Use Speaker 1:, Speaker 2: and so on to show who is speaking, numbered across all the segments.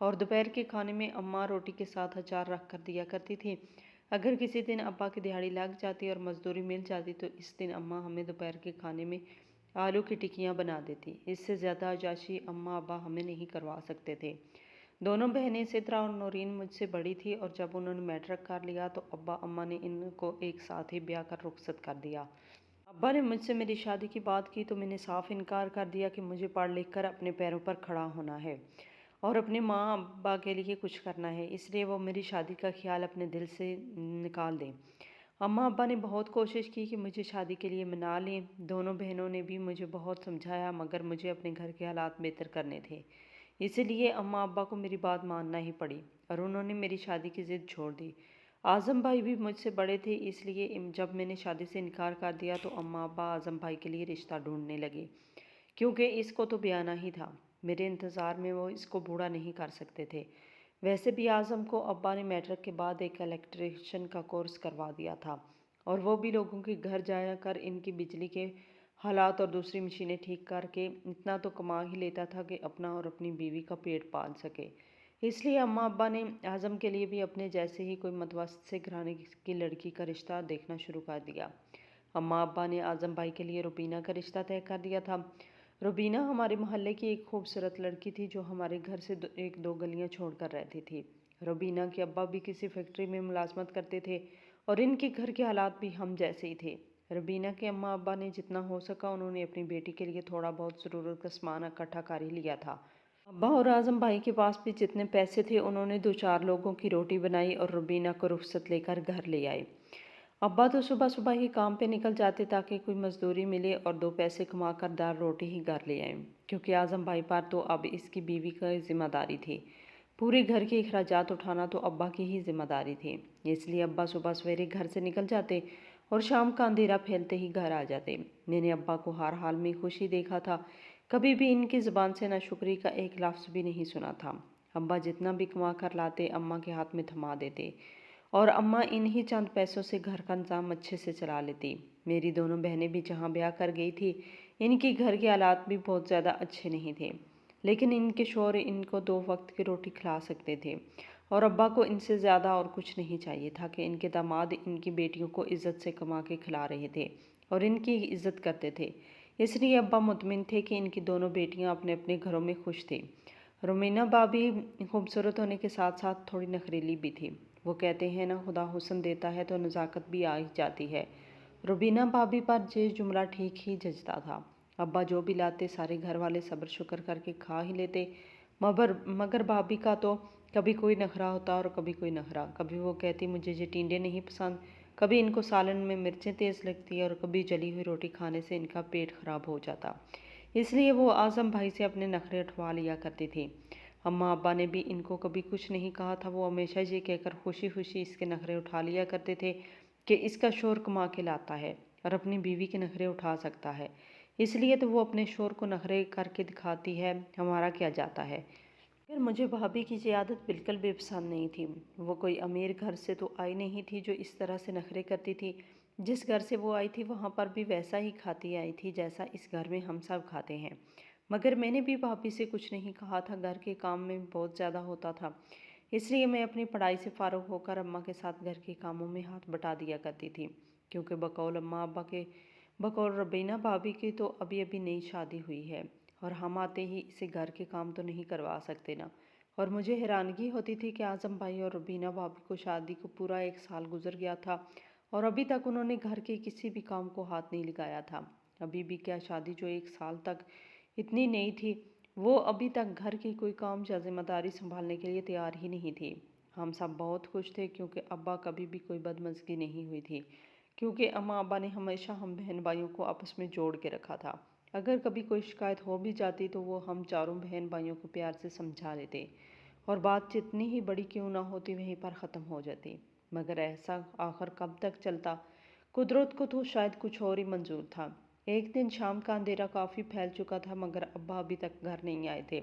Speaker 1: اور دوپہر کے کھانے میں اماں روٹی کے ساتھ اچار رکھ کر دیا کرتی تھی۔ اگر کسی دن ابا کی دہاڑی لگ جاتی اور مزدوری مل جاتی تو اس دن اماں ہمیں دوپہر کے کھانے میں آلو کی ٹکیاں بنا دیتی۔ اس سے زیادہ عیاشی اماں ابا ہمیں نہیں کروا سکتے تھے۔ دونوں بہنیں سترہ اور نورین مجھ سے بڑی تھی اور جب انہوں نے میٹرک کر لیا تو ابا اماں نے ان کو ایک ساتھ ہی بیاہ کر رخصت کر دیا۔ ابا نے مجھ سے میری شادی کی بات کی تو میں نے صاف انکار کر دیا کہ مجھے پڑھ لکھ کر اپنے پیروں پر کھڑا ہونا ہے اور اپنے ماں ابا کے لیے کچھ کرنا ہے، اس لیے وہ میری شادی کا خیال اپنے دل سے نکال دیں۔ اماں ابا نے بہت کوشش کی کہ مجھے شادی کے لیے منا لیں۔ دونوں بہنوں نے بھی مجھے بہت سمجھایا مگر مجھے اپنے گھر کے حالات بہتر کرنے تھے، اسی لیے اماں ابا کو میری بات ماننا ہی پڑی اور انہوں نے میری شادی کی ضد چھوڑ دی۔ اعظم بھائی بھی مجھ سے بڑے تھے، اس لیے جب میں نے شادی سے انکار کر دیا تو اماں ابا اعظم بھائی کے لیے رشتہ ڈھونڈنے لگے، کیونکہ اس کو تو بیانا ہی تھا۔ میرے انتظار میں وہ اس کو بوڑھا نہیں کر سکتے تھے۔ ویسے بھی اعظم کو ابا نے میٹرک کے بعد ایک الیکٹریشین کا کورس کروا دیا تھا اور وہ بھی لوگوں کے گھر جایا کر ان کی بجلی کے حالات اور دوسری مشینیں ٹھیک کر کے اتنا تو کما ہی لیتا تھا کہ اپنا اور اپنی بیوی کا پیٹ پال سکے۔ اس لیے اماں ابا نے اعظم کے لیے بھی اپنے جیسے ہی کوئی متوسط سے گھرانے کی لڑکی کا رشتہ دیکھنا شروع کر دیا۔ اماں ابا نے اعظم بھائی کے لیے روبینہ کا رشتہ طے کر دیا تھا۔ روبینہ ہمارے محلے کی ایک خوبصورت لڑکی تھی جو ہمارے گھر سے ایک دو گلیاں چھوڑ کر رہتی تھی۔ روبینہ کے ابا بھی کسی فیکٹری میں ملازمت کرتے تھے اور ان کے گھر کے حالات بھی ہم جیسے ہی تھے۔ روبینہ کے اماں ابا نے جتنا ہو سکا انہوں نے اپنی بیٹی کے لیے تھوڑا بہت ضرورت کا سامان اکٹھا کر ہی لیا تھا۔ ابا اور اعظم بھائی کے پاس بھی جتنے پیسے تھے انہوں نے 2-4 لوگوں کی روٹی بنائی اور روبینہ کو رخصت لے کر گھر لے آئے۔ ابا تو صبح صبح ہی کام پہ نکل جاتے تاکہ کوئی مزدوری ملے اور 2 پیسے کما کر دال روٹی ہی گھر لے آئیں، کیونکہ اعظم بھائی پر تو اب اس کی بیوی کی ذمہ داری تھی۔ پورے گھر کے اخراجات اٹھانا تو ابا کی ہی ذمہ داری تھی، اس لیے ابا صبح سویرے گھر سے نکل جاتے اور شام کا اندھیرا پھیلتے ہی گھر آ جاتے۔ میں نے ابا کو ہر حال میں خوش ہی دیکھا تھا، کبھی بھی ان کی زبان سے ناشکری کا ایک لفظ بھی نہیں سنا تھا۔ ابا جتنا بھی کما کر لاتے اماں کے ہاتھ میں تھما دیتے اور اماں انہی چند پیسوں سے گھر کا نظام اچھے سے چلا لیتی۔ میری دونوں بہنیں بھی جہاں بیاہ کر گئی تھی ان کے گھر کے حالات بھی بہت زیادہ اچھے نہیں تھے، لیکن ان کے شوہر ان کو 2 وقت کی روٹی کھلا سکتے تھے اور ابا کو ان سے زیادہ اور کچھ نہیں چاہیے تھا کہ ان کے داماد ان کی بیٹیوں کو عزت سے کما کے کھلا رہے تھے اور ان کی عزت کرتے تھے، اس لیے ابا مطمئن تھے کہ ان کی دونوں بیٹیاں اپنے اپنے گھروں میں خوش تھیں۔ روبینہ بھابھی خوبصورت ہونے کے ساتھ ساتھ تھوڑی نخریلی بھی تھی۔ وہ کہتے ہیں نا خدا حسن دیتا ہے تو نزاکت بھی آ ہی جاتی ہے۔ روبینہ بھابھی پر یہ جملہ ٹھیک ہی جچتا تھا۔ ابا جو بھی لاتے سارے گھر والے صبر شکر کر کے کھا ہی لیتے، مگر بھابھی کا تو کبھی کوئی نخرہ ہوتا اور کبھی کوئی نخرہ۔ کبھی وہ کہتی مجھے یہ ٹینڈے نہیں پسند، کبھی ان کو سالن میں مرچیں تیز لگتی اور کبھی جلی ہوئی روٹی کھانے سے ان کا پیٹ خراب ہو جاتا، اس لیے وہ اعظم بھائی سے اپنے نخرے اٹھوا لیا کرتی تھی۔ اماں ابا نے بھی ان کو کبھی کچھ نہیں کہا تھا، وہ ہمیشہ یہ کہہ کر خوشی خوشی اس کے نخرے اٹھا لیا کرتے تھے کہ اس کا شوہر کما کے لاتا ہے اور اپنی بیوی کے نخرے اٹھا سکتا ہے، اس لیے تو وہ اپنے شوہر کو نخرے کر کے دکھاتی ہے، ہمارا کیا جاتا ہے۔ پھر مجھے بھابھی کی یہ عادت بالکل بھی پسند نہیں تھی۔ وہ کوئی امیر گھر سے تو آئی نہیں تھی جو اس طرح سے نخرے کرتی تھی۔ جس گھر سے وہ آئی تھی وہاں پر بھی ویسا ہی کھاتی آئی تھی جیسا اس گھر میں ہم سب کھاتے ہیں، مگر میں نے بھی بھابھی سے کچھ نہیں کہا تھا۔ گھر کے کام میں بہت زیادہ ہوتا تھا، اس لیے میں اپنی پڑھائی سے فارغ ہو کر اماں کے ساتھ گھر کے کاموں میں ہاتھ بٹا دیا کرتی تھی، کیونکہ بقول اماں ابا کے، بقول روبینہ بھابھی کی تو ابھی ابھی نئی شادی ہوئی ہے اور ہم آتے ہی اسے گھر کے کام تو نہیں کروا سکتے نا۔ اور مجھے حیرانگی ہوتی تھی کہ اعظم بھائی اور روبینہ بھابھی کو شادی کو پورا 1 سال گزر گیا تھا اور ابھی تک انہوں نے گھر کے کسی بھی کام کو ہاتھ نہیں لگایا تھا۔ ابھی بھی کیا شادی جو 1 سال تک اتنی نئی تھی وہ ابھی تک گھر کی کوئی کام یا ذمہ داری سنبھالنے کے لیے تیار ہی نہیں تھی۔ ہم سب بہت خوش تھے کیونکہ ابا کبھی بھی کوئی بدمزگی نہیں ہوئی تھی، کیونکہ اماں ابا نے ہمیشہ ہم بہن بھائیوں کو آپس میں جوڑ کے رکھا تھا۔ اگر کبھی کوئی شکایت ہو بھی جاتی تو وہ ہم چاروں بہن بھائیوں کو پیار سے سمجھا لیتے اور بات جتنی ہی بڑی کیوں نہ ہوتی وہیں پر ختم ہو جاتی، مگر ایسا آخر کب تک چلتا؟ قدرت کو تو شاید کچھ اور ہی منظور تھا۔ ایک دن شام کا اندھیرا کافی پھیل چکا تھا مگر ابا ابھی تک گھر نہیں آئے تھے۔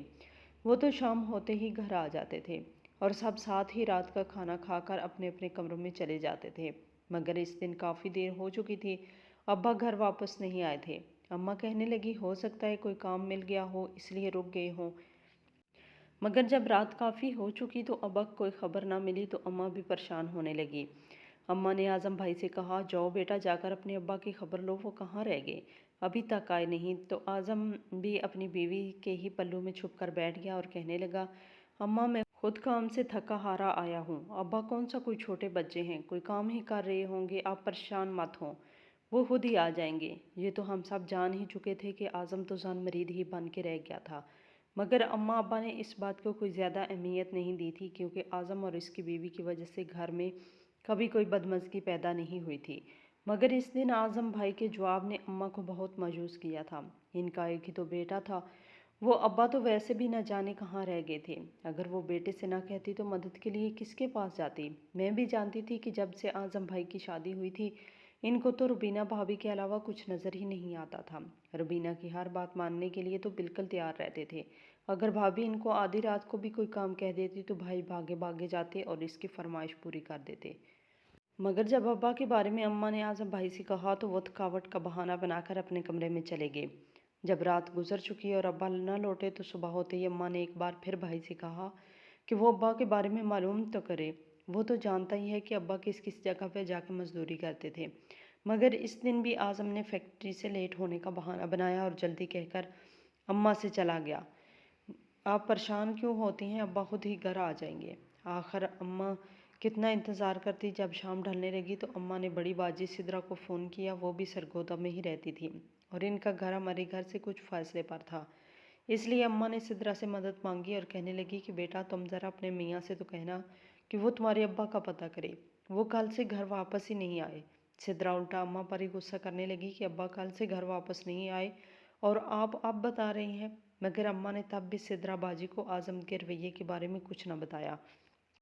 Speaker 1: وہ تو شام ہوتے ہی گھر آ جاتے تھے اور سب ساتھ ہی رات کا کھانا کھا کر اپنے اپنے کمروں میں چلے جاتے تھے، مگر اس دن کافی دیر ہو چکی تھی، ابا گھر واپس نہیں آئے تھے۔ اماں کہنے لگی ہو سکتا ہے کوئی کام مل گیا ہو اس لیے رک گئے ہوں، مگر جب رات کافی ہو چکی تو ابا کوئی خبر نہ ملی تو اماں بھی پریشان ہونے لگی۔ اماں نے اعظم بھائی سے کہا، جاؤ بیٹا جا کر اپنے ابا کی خبر لو، وہ کہاں رہ گئے، ابھی تک آئے نہیں۔ تو اعظم بھی اپنی بیوی کے ہی پلو میں چھپ کر بیٹھ گیا اور کہنے لگا، اماں میں خود کام سے تھکا ہارا آیا ہوں، ابا کون سا کوئی چھوٹے بچے ہیں، کوئی کام ہی کر رہے ہوں گے، آپ پریشان مت ہوں، وہ خود ہی آ جائیں گے۔ یہ تو ہم سب جان ہی چکے تھے کہ اعظم تو زن مرید ہی بن کے رہ گیا تھا، مگر اماں ابا نے اس بات کو کوئی زیادہ اہمیت نہیں دی تھی، کیونکہ اعظم اور اس کی بیوی کی وجہ سے گھر میں کبھی کوئی بدمزگی پیدا نہیں ہوئی تھی۔ مگر اس دن اعظم بھائی کے جواب نے اماں کو بہت مایوس کیا تھا۔ ان کا ایک ہی تو بیٹا تھا، وہ ابا تو ویسے بھی نہ جانے کہاں رہ گئے تھے، اگر وہ بیٹے سے نہ کہتی تو مدد کے لیے کس کے پاس جاتی۔ میں بھی جانتی تھی کہ جب سے اعظم بھائی کی شادی ہوئی تھی ان کو تو روبینہ بھابی کے علاوہ کچھ نظر ہی نہیں آتا تھا۔ روبینہ کی ہر بات ماننے کے لیے تو بالکل تیار رہتے تھے، اگر بھابی ان کو آدھی رات کو بھی کوئی کام کہہ دیتی تو بھائی بھاگے بھاگے جاتے اور اس کی فرمائش پوری کر دیتے۔ مگر جب ابا کے بارے میں اماں نے اعظم بھائی سے کہا تو وہ تھکاوٹ کا بہانہ بنا کر اپنے کمرے میں چلے گئے۔ جب رات گزر چکی اور ابا نہ لوٹے تو صبح ہوتے ہی اماں نے ایک بار پھر بھائی سے کہا کہ وہ ابا کے بارے میں معلوم تو کرے، وہ تو جانتا ہی ہے کہ ابا کس کس جگہ پہ جا کے مزدوری کرتے تھے۔ مگر اس دن بھی اعظم نے فیکٹری سے لیٹ ہونے کا بہانہ بنایا اور جلدی کہہ کر اماں سے چلا گیا۔ آپ پریشان کیوں ہوتی ہیں، ابا خود ہی گھر آ جائیں گے۔ آخر اماں کتنا انتظار کرتی، جب شام ڈھلنے لگی تو اماں نے بڑی باجی سدرا کو فون کیا، وہ بھی سرگودا میں ہی رہتی تھی اور ان کا گھر ہمارے گھر سے کچھ فاصلے پر تھا، اس لیے اماں نے سدرا سے مدد مانگی اور کہنے لگی کہ بیٹا تم ذرا اپنے میاں سے تو کہنا کہ وہ تمہارے ابا کا پتہ کرے، وہ کل سے گھر واپس ہی نہیں آئے۔ سدرا الٹا اماں پر ہی غصہ کرنے لگی کہ ابا کل سے گھر واپس نہیں آئے اور آپ اب بتا رہی ہیں، مگر اماں نے تب بھی سدرا باجی کو اعظم کے رویے کے بارے میں کچھ نہ بتایا۔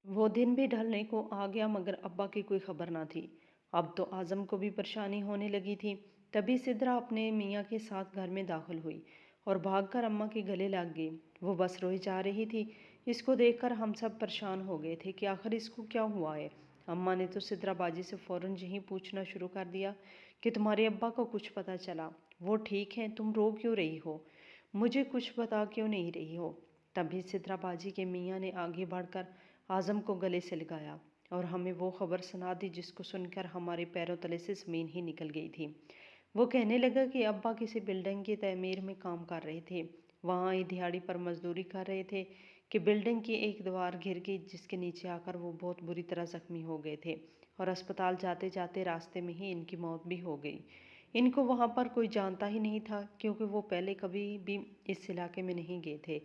Speaker 1: وہ دن بھی ڈھلنے کو آ گیا مگر ابا کی کوئی خبر نہ تھی۔ اب تو اعظم کو بھی پریشانی ہونے لگی تھی۔ تبھی سدرا اپنے میاں کے ساتھ گھر میں داخل ہوئی اور بھاگ کر اماں کے گلے لگ گئی۔ وہ بس روئی جا رہی تھی۔ اس کو دیکھ کر ہم سب پریشان ہو گئے تھے کہ آخر اس کو کیا ہوا ہے۔ اماں نے تو سدرا باجی سے فوراً یہی پوچھنا شروع کر دیا کہ تمہارے ابا کو کچھ پتہ چلا، وہ ٹھیک ہیں، تم رو کیوں رہی ہو، مجھے کچھ بتا کیوں نہیں رہی ہو۔ تبھی سدرا باجی کے میاں نے آگے بڑھ کر اعظم کو گلے سے لگایا اور ہمیں وہ خبر سنا دی جس کو سن کر ہمارے پیروں تلے سے زمین ہی نکل گئی تھی۔ وہ کہنے لگا کہ ابا کسی بلڈنگ کی تعمیر میں کام کر رہے تھے، وہاں ہی دہاڑی پر مزدوری کر رہے تھے کہ بلڈنگ کی ایک دیوار گر گئی جس کے نیچے آ کر وہ بہت بری طرح زخمی ہو گئے تھے اور اسپتال جاتے جاتے راستے میں ہی ان کی موت بھی ہو گئی۔ ان کو وہاں پر کوئی جانتا ہی نہیں تھا کیونکہ وہ پہلے کبھی بھی اس علاقے میں نہیں گئے تھے،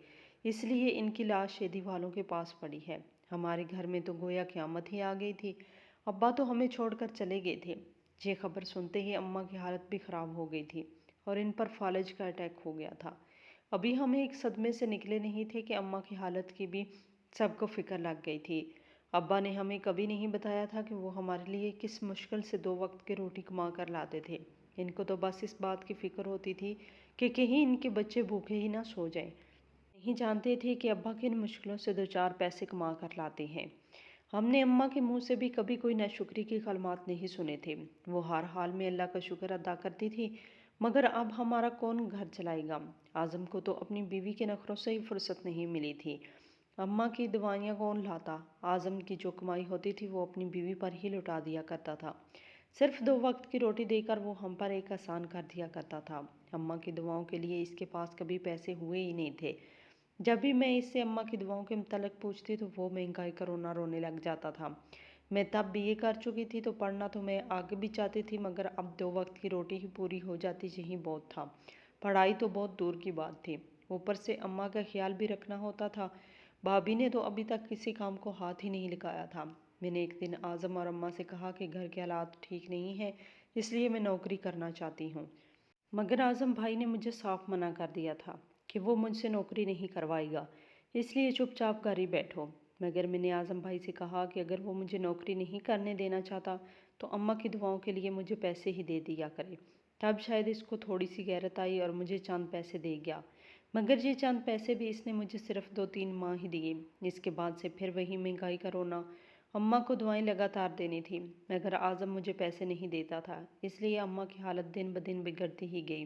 Speaker 1: اس لیے ان کی لاش شیدی والوں کے پاس پڑی ہے۔ ہمارے گھر میں تو گویا قیامت ہی آ گئی تھی، ابا تو ہمیں چھوڑ کر چلے گئے تھے۔ یہ خبر سنتے ہی اماں کی حالت بھی خراب ہو گئی تھی اور ان پر فالج کا اٹیک ہو گیا تھا۔ ابھی ہم ایک صدمے سے نکلے نہیں تھے کہ اماں کی حالت کی بھی سب کو فکر لگ گئی تھی۔ ابا نے ہمیں کبھی نہیں بتایا تھا کہ وہ ہمارے لیے کس مشکل سے 2 وقت کی روٹی کما کر لاتے تھے۔ ان کو تو بس اس بات کی فکر ہوتی تھی کہ کہیں ان کے بچے بھوکے ہی نہ سو جائیں۔ نہیں جانتے تھے کہ ابا کن مشکلوں سے 2 4 پیسے کما کر لاتے ہیں۔ ہم نے اماں کے منہ سے بھی کبھی کوئی ناشکری کے کلمات نہیں سنے تھے۔ وہ ہر حال میں اللہ کا شکر ادا کرتی تھی، مگر اب ہمارا کون گھر چلائے گا؟ اعظم کو تو اپنی بیوی کے نخروں سے ہی فرصت نہیں ملی تھی۔ اماں کی دوائیاں کون لاتا؟ اعظم کی جو کمائی ہوتی تھی وہ اپنی بیوی پر ہی لٹا دیا کرتا تھا۔ صرف 2 وقت کی روٹی دے کر وہ ہم پر ایک احسان کر دیا کرتا تھا۔ اماں کی دعاؤں کے لیے اس کے پاس کبھی پیسے ہوئے ہی نہیں تھے۔ جب بھی میں اس سے اماں کی دعاؤں کے متعلق پوچھتی تو وہ مہنگائی کا رونا رونے لگ جاتا تھا۔ میں تب BA کر چکی تھی تو پڑھنا تو میں آگے بھی چاہتی تھی، مگر اب 2 وقت کی روٹی ہی پوری ہو جاتی یہی بہت تھا، پڑھائی تو بہت دور کی بات تھی۔ اوپر سے اماں کا خیال بھی رکھنا ہوتا تھا۔ بھابی نے تو ابھی تک کسی کام کو ہاتھ ہی نہیں لگایا تھا۔ میں نے ایک دن اعظم اور اماں سے کہا کہ گھر کے حالات ٹھیک نہیں ہیں، اس لیے میں نوکری کرنا چاہتی ہوں، مگر اعظم بھائی نے مجھے صاف منع کر دیا تھا کہ وہ مجھ سے نوکری نہیں کروائے گا، اس لیے چپ چاپ گھر ہی بیٹھو۔ مگر میں نے اعظم بھائی سے کہا کہ اگر وہ مجھے نوکری نہیں کرنے دینا چاہتا تو اماں کی دعاؤں کے لیے مجھے پیسے ہی دے دیا کرے، تب شاید اس کو تھوڑی سی غیرت آئی اور مجھے چند پیسے دے گیا۔ مگر یہ چند پیسے بھی اس نے مجھے صرف 2 3 ماہ ہی دیے، اس کے بعد سے پھر وہی مہنگائی کا رونا۔ اماں کو دعائیں لگاتار دینی تھی مگر اعظم مجھے پیسے نہیں دیتا تھا، اس لیے اماں کی حالت دن بدن بگڑتی ہی گئی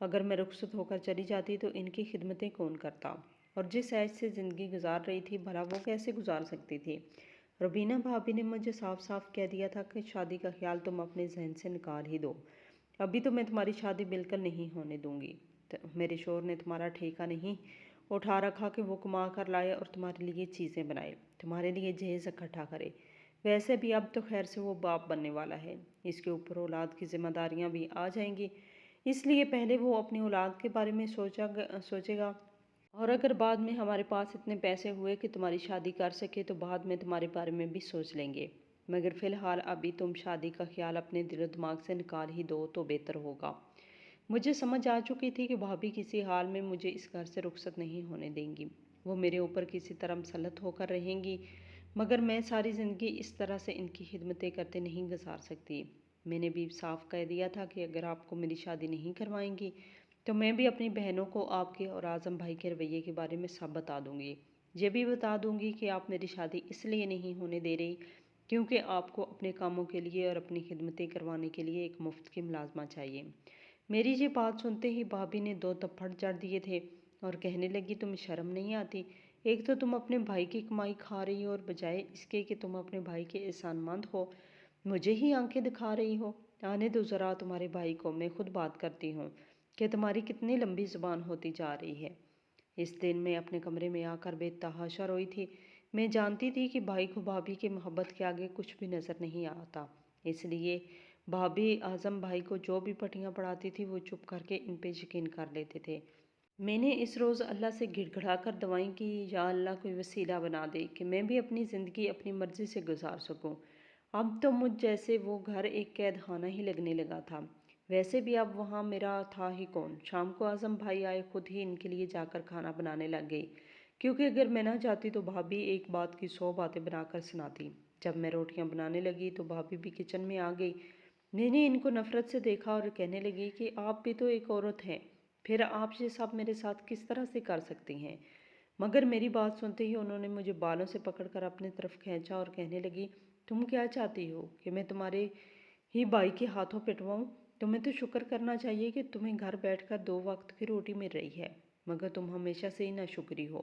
Speaker 1: اگر میں رخصت ہو کر چلی جاتی تو ان کی خدمتیں کون کرتا؟ اور جس عیش سے زندگی گزار رہی تھی بھلا وہ کیسے گزار سکتی تھی؟ روبینہ بھابی نے مجھے صاف صاف کہہ دیا تھا کہ شادی کا خیال تم اپنے ذہن سے نکال ہی دو، ابھی تو میں تمہاری شادی بالکل نہیں ہونے دوں گی۔ میرے شوہر نے تمہارا ٹھیکہ نہیں اٹھا رکھا کہ وہ کما کر لائے اور تمہارے لیے چیزیں بنائے، تمہارے لیے جہیز اکٹھا کرے۔ ویسے بھی اب تو خیر سے وہ باپ بننے والا ہے، اس کے اوپر اولاد کی ذمہ داریاں بھی آ جائیں گی، اس لیے پہلے وہ اپنی اولاد کے بارے میں سوچے گا، اور اگر بعد میں ہمارے پاس اتنے پیسے ہوئے کہ تمہاری شادی کر سکے تو بعد میں تمہارے بارے میں بھی سوچ لیں گے، مگر فی الحال ابھی تم شادی کا خیال اپنے دل و دماغ سے نکال ہی دو تو بہتر ہوگا۔ مجھے سمجھ آ چکی تھی کہ بھابی کسی حال میں مجھے اس گھر سے رخصت نہیں ہونے دیں گی، وہ میرے اوپر کسی طرح مسلط ہو کر رہیں گی، مگر میں ساری زندگی اس طرح سے ان کی خدمتیں کرتے نہیں گزار سکتی۔ میں نے بھی صاف کہہ دیا تھا کہ اگر آپ کو میری شادی نہیں کروائیں گی تو میں بھی اپنی بہنوں کو آپ کے اور اعظم بھائی کے رویے کے بارے میں سب بتا دوں گی، یہ بھی بتا دوں گی کہ آپ میری شادی اس لیے نہیں ہونے دے رہی کیونکہ آپ کو اپنے کاموں کے لیے اور اپنی خدمتیں کروانے کے لیے ایک مفت کی ملازمہ چاہیے۔ میری یہ بات سنتے ہی بھابی نے 2 تھپڑ جڑ دیے تھے اور کہنے لگی تمہیں شرم نہیں آتی؟ ایک تو تم اپنے بھائی کی کمائی کھا رہی ہو اور بجائے اس کے کہ تم اپنے بھائی کے احسان مند ہو مجھے ہی آنکھیں دکھا رہی ہو۔ آنے دو ذرا تمہارے بھائی کو، میں خود بات کرتی ہوں کہ تمہاری کتنی لمبی زبان ہوتی جا رہی ہے۔ اس دن میں اپنے کمرے میں آ کر بے تحاشا روئی تھی۔ میں جانتی تھی کہ بھائی کو بھابی کے محبت کے آگے کچھ بھی نظر نہیں آتا، اس لیے بھابی اعظم بھائی کو جو بھی پٹیاں پڑھاتی تھی وہ چپ کر کے ان پہ یقین کر لیتے تھے۔ میں نے اس روز اللہ سے گڑ گڑا کر دعائیں کی، یا اللہ کوئی وسیلہ بنا دے کہ میں بھی اپنی زندگی اپنی مرضی سے گزار سکوں۔ اب تو مجھ جیسے وہ گھر ایک قید خانہ ہی لگنے لگا تھا۔ ویسے بھی اب وہاں میرا تھا ہی کون؟ شام کو اعظم بھائی آئے، خود ہی ان کے لیے جا کر کھانا بنانے لگ گئی، کیونکہ اگر میں نہ جاتی تو بھابی ایک بات کی 100 باتیں بنا کر سناتی۔ جب میں روٹیاں بنانے لگی تو بھابی بھی کچن میں آ گئی۔ میں نے ان کو نفرت سے دیکھا اور کہنے لگی کہ آپ بھی تو ایک عورت ہیں، پھر آپ یہ سب میرے ساتھ کس طرح سے کر سکتی ہیں؟ مگر میری بات سنتے ہی انہوں نے مجھے بالوں سے پکڑ کر اپنی طرف کھینچا اور کہنے لگی تم کیا چاہتی ہو کہ میں تمہارے ہی بھائی کے ہاتھوں پٹواؤں؟ تمہیں تو شکر کرنا چاہیے کہ تمہیں گھر بیٹھ کر 2 وقت کی روٹی مل رہی ہے، مگر تم ہمیشہ سے ہی ناشکری ہو۔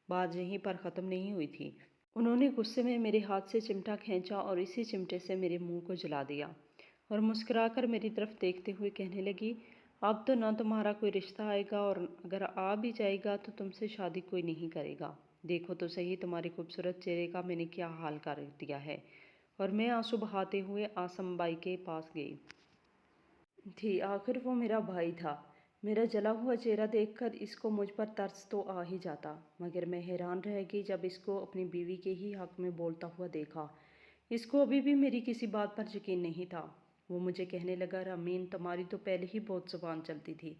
Speaker 1: بات یہیں پر ختم نہیں ہوئی تھی، انہوں نے غصے میں میرے ہاتھ سے چمٹا کھینچا اور اسی چمٹے سے میرے منہ کو جلا دیا اور مسکرا کر میری طرف دیکھتے ہوئے کہنے لگی اب تو نہ تمہارا کوئی رشتہ آئے گا اور اگر آ بھی جائے گا تو تم سے شادی کوئی نہیں کرے گا۔ دیکھو تو صحیح تمہارے خوبصورت چہرے کا میں نے کیا حال کر دیا ہے۔ اور میں آنسو بہاتے ہوئے اعظم بھائی کے پاس گئی تھی، آخر وہ میرا بھائی تھا۔ میرا جلا ہوا چہرہ دیکھ کر اس کو مجھ پر ترس تو آ ہی جاتا، مگر میں حیران رہ گئی جب اس کو اپنی بیوی کے ہی حق میں بولتا ہوا دیکھا۔ اس کو ابھی بھی میری کسی بات پر یقین نہیں تھا۔ وہ مجھے کہنے لگا رامین تمہاری تو پہلے ہی بہت زبان چلتی تھی،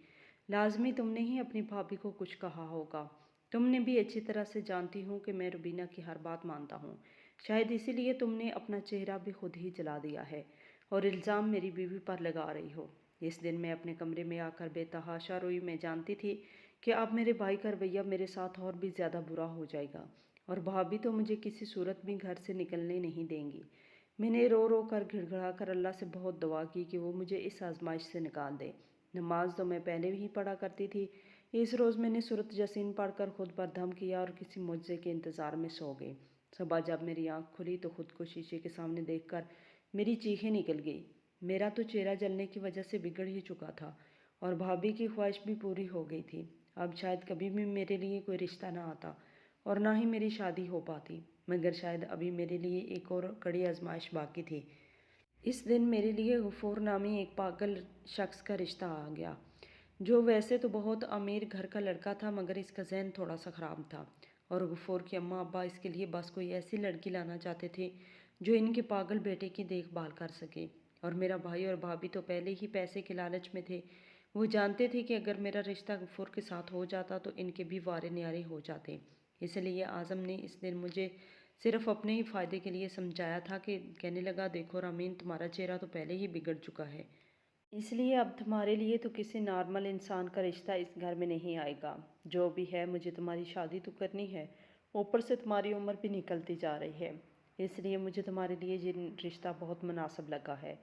Speaker 1: لازمی تم نے ہی اپنی بھابھی کو کچھ کہا ہوگا۔ تم نے بھی اچھی طرح سے جانتی ہوں کہ میں روبینہ کی ہر بات مانتا ہوں، شاید اسی لیے تم نے اپنا چہرہ بھی خود ہی جلا دیا ہے اور الزام میری بیوی پر لگا رہی ہو۔ اس دن میں اپنے کمرے میں آ کر بے تحاشا روئی۔ میں جانتی تھی کہ اب میرے بھائی کا رویہ میرے ساتھ اور بھی زیادہ برا ہو جائے گا اور بھابھی تو مجھے کسی صورت بھی گھر سے نکلنے نہیں دیں گی۔ میں نے رو رو کر گڑ گڑا کر اللہ سے بہت دعا کی کہ وہ مجھے اس آزمائش سے نکال دے۔ نماز تو میں پہلے ہی پڑھا کرتی تھی، اس روز میں نے سورۃ یاسین پڑھ کر خود پر دم کیا اور کسی معجزے کے انتظار میں سو گئی۔ صبح جب میری آنکھ کھلی تو خود کو شیشے کے سامنے دیکھ کر میری چیخیں نکل گئی۔ میرا تو چہرہ جلنے کی وجہ سے بگڑ ہی چکا تھا اور بھابھی کی خواہش بھی پوری ہو گئی تھی۔ اب شاید کبھی بھی میرے لیے کوئی رشتہ نہ آتا اور نہ ہی میری شادی ہو پاتی، مگر شاید ابھی میرے لیے ایک اور کڑی آزمائش باقی تھی۔ اس دن میرے لیے غفور نامی ایک پاگل شخص کا رشتہ آ گیا، جو ویسے تو بہت امیر گھر کا لڑکا تھا مگر اس کا ذہن تھوڑا سا خراب تھا، اور غفور کی اماں ابا اس کے لیے بس کوئی ایسی لڑکی لانا چاہتے تھے جو ان کے پاگل بیٹے کی دیکھ بھال کر سکے۔ اور میرا بھائی اور بھابھی تو پہلے ہی پیسے کے لالچ میں تھے، وہ جانتے تھے کہ اگر میرا رشتہ غفور کے ساتھ ہو جاتا تو ان کے بھی وارے نیارے ہو جاتے، اس لیے اعظم نے اس دن مجھے صرف اپنے ہی فائدے کے لیے سمجھایا تھا کہ کہنے لگا دیکھو رامین تمہارا چہرہ تو پہلے ہی بگڑ چکا ہے، اس لیے اب تمہارے لیے تو کسی نارمل انسان کا رشتہ اس گھر میں نہیں آئے گا، جو بھی ہے مجھے تمہاری شادی تو کرنی ہے، اوپر سے تمہاری عمر بھی نکلتی جا رہی ہے، اس لیے مجھے تمہارے لیے یہ رشتہ بہت مناسب لگا ہے۔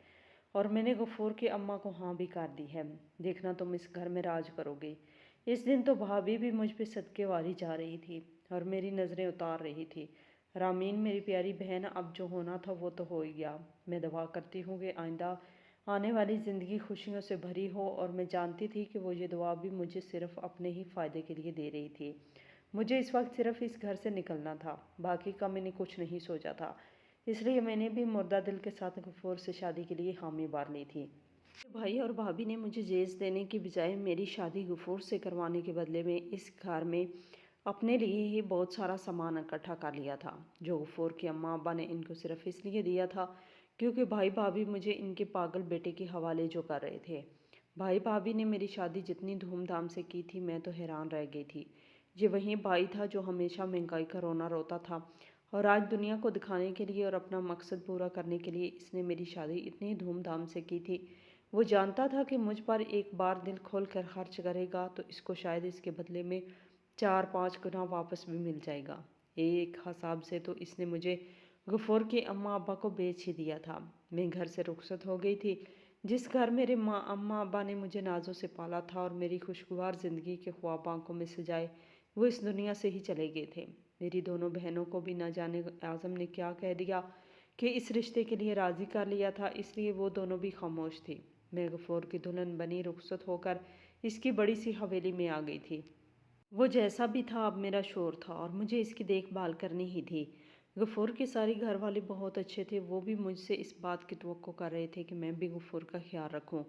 Speaker 1: اور میں نے غفور کی اماں کو ہاں بھی کر دی ہے، دیکھنا تم اس گھر میں راج کرو گے۔ اس دن تو بھابھی بھی مجھ پہ صدقے واری جا رہی تھی اور میری نظریں اتار رہی تھی۔ رامین میری پیاری بہن، اب جو ہونا تھا وہ تو ہو ہی گیا۔ میں دعا کرتی ہوں کہ آئندہ آنے والی زندگی خوشیوں سے بھری ہو، اور میں جانتی تھی کہ وہ یہ دعا بھی مجھے صرف اپنے ہی فائدے کے لیے دے رہی تھی۔ مجھے اس وقت صرف اس گھر سے نکلنا تھا، باقی کا میں نے کچھ نہیں سوچا تھا، اس لیے میں نے بھی مردہ دل کے ساتھ غفور سے شادی کے لیے حامی بھر لی تھی۔ بھائی اور بھابھی نے مجھے جیز دینے کی بجائے میری شادی غفور سے کروانے کے بدلے میں اس گھر میں اپنے لیے ہی بہت سارا سامان اکٹھا کر لیا تھا، جو غفور کی اماں ابا نے ان کو صرف اس لیے دیا تھا کیونکہ بھائی بھابھی مجھے ان کے پاگل بیٹے کے حوالے جو کر رہے تھے۔ بھائی بھابھی نے میری شادی جتنی دھوم دھام سے کی تھی، میں تو حیران رہ گئی تھی۔ یہ وہی بھائی تھا جو ہمیشہ مہنگائی کا رونا روتا تھا، اور آج دنیا کو دکھانے کے لیے اور اپنا مقصد پورا کرنے کے لیے اس نے میری شادی اتنی دھوم دھام سے کی تھی۔ وہ جانتا تھا کہ مجھ پر ایک بار دل کھول کر خرچ کرے گا تو اس کو شاید اس کے بدلے میں 4-5 گنا واپس بھی مل جائے گا۔ ایک حساب سے تو اس نے مجھے غفور کے اماں ابا کو بیچ ہی دیا تھا۔ میں گھر سے رخصت ہو گئی تھی، جس گھر میرے اماں ابا نے مجھے نازوں سے پالا تھا اور میری خوشگوار زندگی کے خواب آنکھوں میں سجائے وہ اس دنیا سے ہی چلے گئے تھے۔ میری دونوں بہنوں کو بھی نہ جانے اعظم نے کیا کہہ دیا کہ اس رشتے کے لیے راضی کر لیا تھا، اس لیے وہ دونوں بھی خاموش تھی۔ میں غفور کی دلہن بنی رخصت ہو کر اس کی بڑی سی حویلی میں آ گئی تھی۔ وہ جیسا بھی تھا اب میرا شور تھا اور مجھے اس کی دیکھ بھال کرنی ہی تھی۔ غفور کے سارے گھر والے بہت اچھے تھے، وہ بھی مجھ سے اس بات کی توقع کر رہے تھے کہ میں بھی غفور کا خیال رکھوں،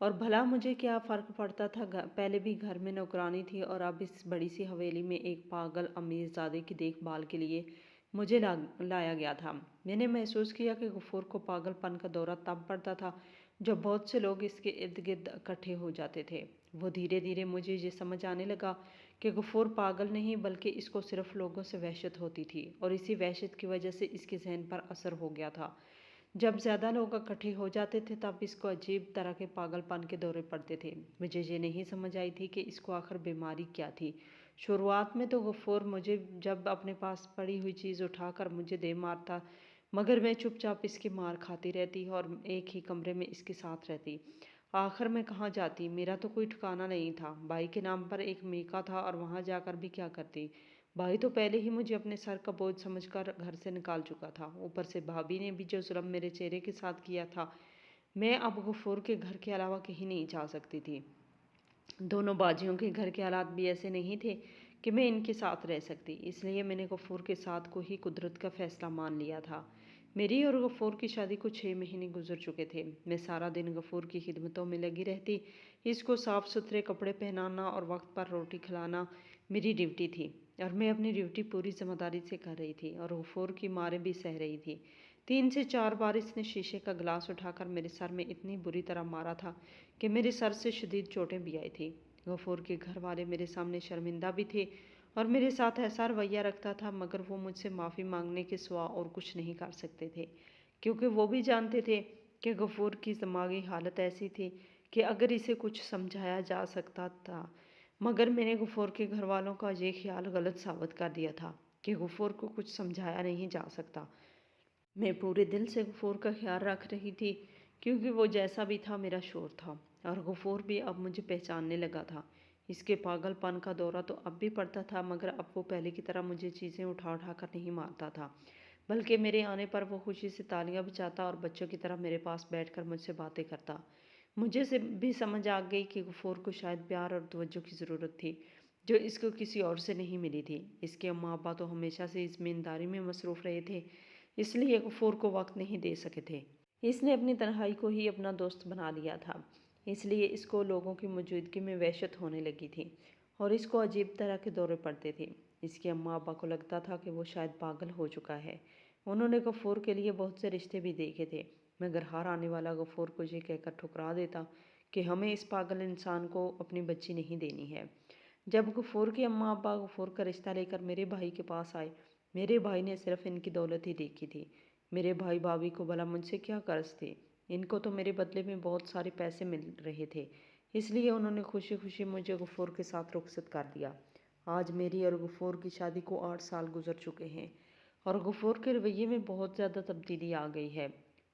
Speaker 1: اور بھلا مجھے کیا فرق پڑتا تھا، پہلے بھی گھر میں نوکرانی تھی اور اب اس بڑی سی حویلی میں ایک پاگل امیر زادے کی دیکھ بھال کے لیے مجھے لایا گیا تھا۔ میں نے محسوس کیا کہ غفور کو پاگل پن کا دورہ تب پڑتا تھا جب بہت سے لوگ اس کے ارد گرد اکٹھے ہو جاتے تھے۔ وہ دھیرے دھیرے مجھے یہ سمجھ آنے لگا کہ غفور پاگل نہیں بلکہ اس کو صرف لوگوں سے وحشت ہوتی تھی، اور اسی وحشت کی وجہ سے اس کے ذہن پر اثر ہو گیا تھا۔ جب زیادہ لوگ اکٹھے ہو جاتے تھے تب اس کو عجیب طرح کے پاگل پن کے دورے پڑتے تھے۔ مجھے یہ نہیں سمجھ آئی تھی کہ اس کو آخر بیماری کیا تھی۔ شروعات میں تو غفور مجھے جب اپنے پاس پڑی ہوئی چیز اٹھا کر مجھے دے مارتا، مگر میں چپ چاپ اس کی مار کھاتی رہتی اور ایک ہی کمرے میں اس کے ساتھ رہتی۔ آخر میں کہاں جاتی، میرا تو کوئی ٹھکانہ نہیں تھا۔ بھائی کے نام پر ایک میکہ تھا اور وہاں جا کر بھی کیا کرتی۔ بھائی تو پہلے ہی مجھے اپنے سر کا بوجھ سمجھ کر گھر سے نکال چکا تھا، اوپر سے بھابھی نے بھی جو ظلم میرے چہرے کے ساتھ کیا تھا، میں اب غفور کے گھر کے علاوہ کہیں نہیں جا سکتی تھی۔ دونوں باجیوں کے گھر کے حالات بھی ایسے نہیں تھے کہ میں ان کے ساتھ رہ سکتی، اس لیے میں نے غفور کے ساتھ کو ہی قدرت کا فیصلہ مان لیا تھا۔ میری اور غفور کی شادی کو 6 مہینے گزر چکے تھے۔ میں سارا دن غفور کی خدمتوں میں لگی رہتی، اس کو صاف ستھرے کپڑے پہنانا اور وقت پر روٹی کھلانا میری ڈیوٹی تھی، اور میں اپنی ڈیوٹی پوری ذمہ داری سے کر رہی تھی اور غفور کی ماریں بھی سہ رہی تھی۔ 3 سے 4 بار اس نے شیشے کا گلاس اٹھا کر میرے سر میں اتنی بری طرح مارا تھا کہ میرے سر سے شدید چوٹیں بھی آئی تھیں۔ غفور کے گھر والے میرے سامنے شرمندہ بھی تھے اور میرے ساتھ ایسا رویہ رکھتا تھا، مگر وہ مجھ سے معافی مانگنے کے سوا اور کچھ نہیں کر سکتے تھے، کیونکہ وہ بھی جانتے تھے کہ غفور کی دماغی حالت ایسی تھی کہ اگر اسے کچھ سمجھایا جا سکتا تھا، مگر میں نے غفور کے گھر والوں کا یہ خیال غلط ثابت کر دیا تھا کہ غفور کو کچھ سمجھایا نہیں جا سکتا۔ میں پورے دل سے غفور کا خیال رکھ رہی تھی کیونکہ وہ جیسا بھی تھا میرا شور تھا، اور غفور بھی اب مجھے پہچاننے لگا تھا۔ اس کے پاگل پن کا دورہ تو اب بھی پڑتا تھا، مگر اب وہ پہلے کی طرح مجھے چیزیں اٹھا اٹھا کر نہیں مارتا تھا، بلکہ میرے آنے پر وہ خوشی سے تالیاں بجاتا اور بچوں کی طرح میرے پاس بیٹھ کر مجھ سے باتیں کرتا۔ مجھے سے بھی سمجھ آ گئی کہ غفور کو شاید پیار اور توجہ کی ضرورت تھی، جو اس کو کسی اور سے نہیں ملی تھی۔ اس کے اماں ابا تو ہمیشہ سے اس زمینداری میں مصروف رہے تھے، اس لیے غفور کو وقت نہیں دے سکے تھے۔ اس نے اپنی تنہائی کو ہی اپنا دوست بنا لیا تھا، اس لیے اس کو لوگوں کی موجودگی میں وحشت ہونے لگی تھی اور اس کو عجیب طرح کے دورے پڑتے تھے۔ اس کے اماں ابا کو لگتا تھا کہ وہ شاید پاگل ہو چکا ہے۔ انہوں نے غفور کے لیے بہت سے رشتے بھی دیکھے تھے، مگر ہر آنے والا غفور کو یہ کہہ کر ٹھکرا دیتا کہ ہمیں اس پاگل انسان کو اپنی بچی نہیں دینی ہے۔ جب غفور کے اماں ابا غفور کا رشتہ لے کر میرے بھائی کے پاس آئے، میرے بھائی نے صرف ان کی دولت ہی دیکھی تھی۔ میرے بھائی بھابھی کو بھلا مجھ سے کیا قرض تھی؟ ان کو تو میرے بدلے میں بہت سارے پیسے مل رہے تھے، اس لیے انہوں نے خوشی خوشی مجھے غفور کے ساتھ رخصت کر دیا۔ آج میری اور غفور کی شادی کو 8 سال گزر چکے ہیں اور غفور کے رویے میں بہت زیادہ تبدیلی آ گئی ہے۔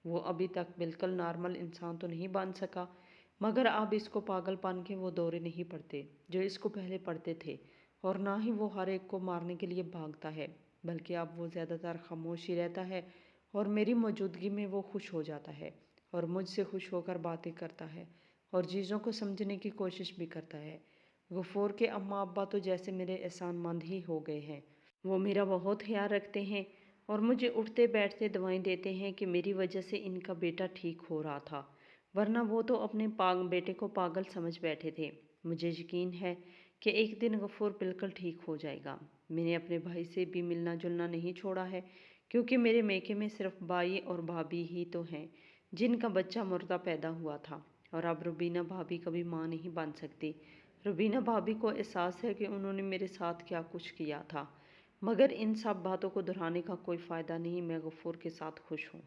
Speaker 1: وہ ابھی تک بالکل نارمل انسان تو نہیں بن سکا، مگر اب اس کو پاگل پن کے وہ دورے نہیں پڑتے جو اس کو پہلے پڑتے تھے، اور نہ ہی وہ ہر ایک کو مارنے کے لیے بھاگتا ہے، بلکہ اب وہ زیادہ تر خاموش ہی رہتا ہے اور میری موجودگی میں وہ خوش ہو جاتا ہے اور مجھ سے خوش ہو کر باتیں کرتا ہے اور چیزوں کو سمجھنے کی کوشش بھی کرتا ہے۔ غفور کے اماں ابا تو جیسے میرے احسان مند ہی ہو گئے ہیں۔ وہ میرا بہت خیال رکھتے ہیں اور مجھے اٹھتے بیٹھتے دعائیں دیتے ہیں کہ میری وجہ سے ان کا بیٹا ٹھیک ہو رہا تھا، ورنہ وہ تو اپنے بیٹے کو پاگل سمجھ بیٹھے تھے۔ مجھے یقین ہے کہ ایک دن غفور بالکل ٹھیک ہو جائے گا۔ میں نے اپنے بھائی سے بھی ملنا جلنا نہیں چھوڑا ہے، کیونکہ میرے میکے میں صرف بھائی اور بھابھی ہی تو ہیں جن کا بچہ مردہ پیدا ہوا تھا، اور اب روبینہ بھابھی کبھی ماں نہیں بن سکتی۔ روبینہ بھابھی کو احساس ہے کہ انہوں نے میرے ساتھ کیا کچھ کیا تھا، مگر ان سب باتوں کو دہرانے کا کوئی فائدہ نہیں، میں غفور کے ساتھ خوش ہوں۔